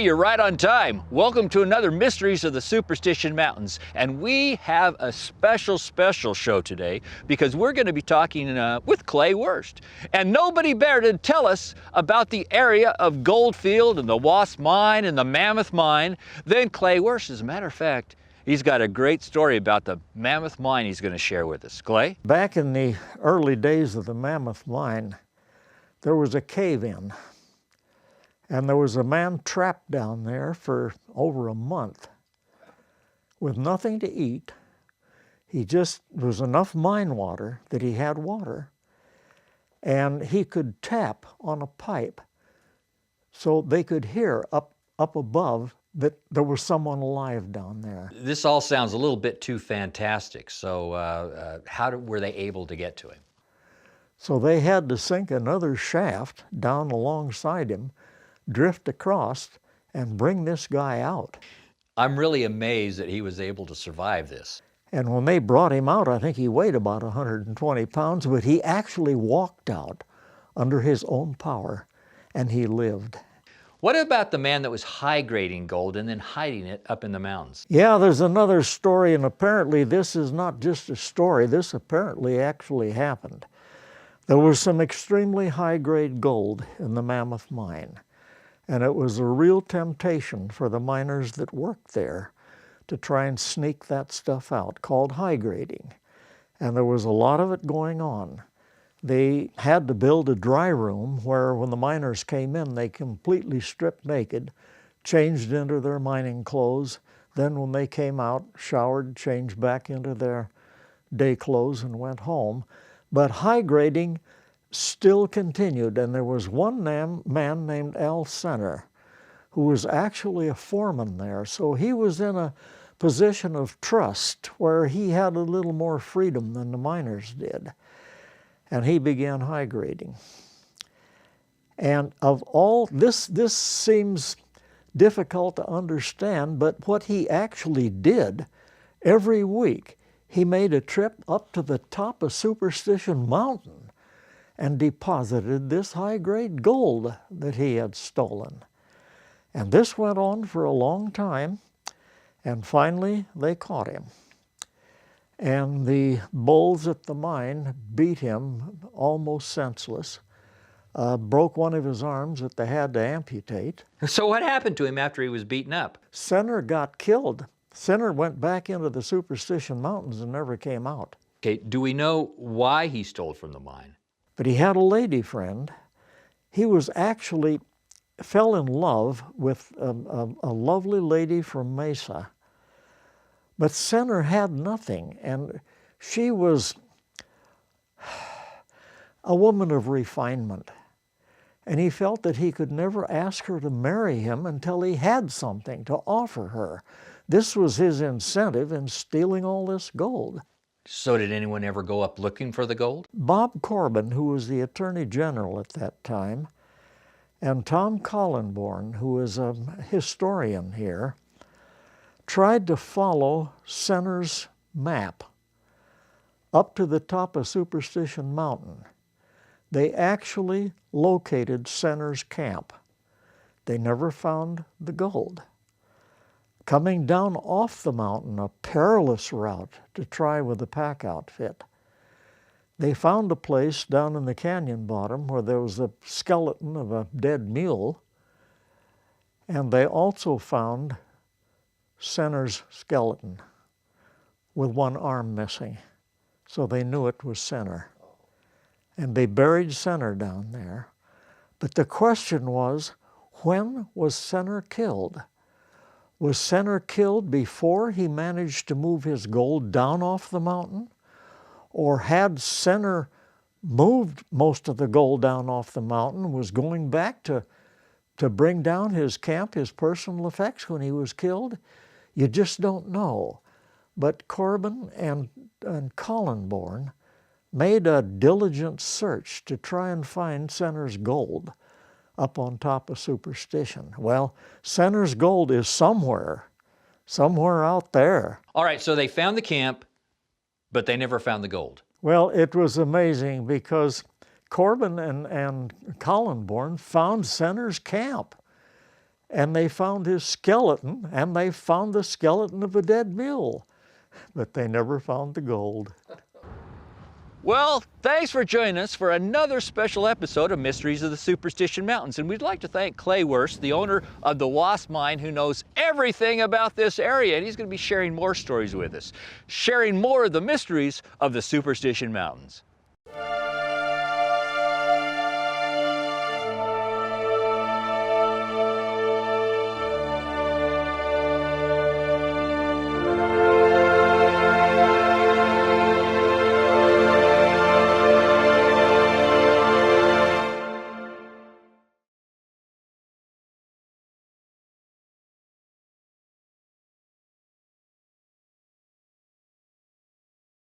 you're right on time. Welcome to another Mysteries of the Superstition Mountains. And we have a special show today because we're going to be talking with Clay Wurst. And nobody better to tell us about the area of Goldfield and the Wasp Mine and the Mammoth Mine than Clay Wurst. As a matter of fact, he's got a great story about the Mammoth Mine he's going to share with us. Clay? Back in the early days of the Mammoth Mine, there was a cave-in. And there was a man trapped down there for over a month with nothing to eat. There was enough mine water that he had water, and he could tap on a pipe so they could hear up above that there was someone alive down there. This all sounds a little bit too fantastic. So were they able to get to him? So they had to sink another shaft down alongside him, drift across, and bring this guy out. I'm really amazed that he was able to survive this. And when they brought him out, I think he weighed about 120 pounds, but he actually walked out under his own power, and he lived. What about the man that was high-grading gold and then hiding it up in the mountains? Yeah, there's another story, and apparently this is not just a story. This apparently actually happened. There was some extremely high-grade gold in the Mammoth Mine. And it was a real temptation for the miners that worked there to try and sneak that stuff out, called high grading. And there was a lot of it going on. They had to build a dry room where when the miners came in, they completely stripped naked, changed into their mining clothes. Then when they came out, showered, changed back into their day clothes and went home. But high grading still continued, and there was one man named Al Center who was actually a foreman there. So he was in a position of trust where he had a little more freedom than the miners did. And he began high grading. And of all this seems difficult to understand, but what he actually did every week, he made a trip up to the top of Superstition Mountain and deposited this high-grade gold that he had stolen. And this went on for a long time, and finally they caught him. And the bulls at the mine beat him almost senseless, broke one of his arms that they had to amputate. So what happened to him after he was beaten up? Center got killed. Center went back into the Superstition Mountains and never came out. Okay, do we know why he stole from the mine? But he had a lady friend. He was actually fell in love with a lovely lady from Mesa. But Center had nothing, and she was a woman of refinement. And he felt that he could never ask her to marry him until he had something to offer her. This was his incentive in stealing all this gold. So did anyone ever go up looking for the gold? Bob Corbin, who was the Attorney General at that time, and Tom Collenborn, who is a historian here, tried to follow Center's map up to the top of Superstition Mountain. They actually located Center's camp. They never found the gold. Coming down off the mountain, a perilous route to try with the pack outfit, they found a place down in the canyon bottom where there was a skeleton of a dead mule, and they also found Center's skeleton with one arm missing. So they knew it was Center. And they buried Center down there. But the question was, when was Center killed? Was Center killed before he managed to move his gold down off the mountain? Or had Center moved most of the gold down off the mountain, was going back to bring down his camp, his personal effects when he was killed? You just don't know. But Corbin and Collenborn made a diligent search to try and find Center's gold up on top of Superstition. Well, Center's gold is somewhere out there. All right, so they found the camp, but they never found the gold. Well, it was amazing because Corbin and Collenborn found Center's camp. and they found his skeleton, and they found the skeleton of a dead mule, but they never found the gold. Well, thanks for joining us for another special episode of Mysteries of the Superstition Mountains. And we'd like to thank Clay Wurst, the owner of the Wasp Mine, who knows everything about this area. And he's going to be sharing more stories with us, sharing more of the mysteries of the Superstition Mountains.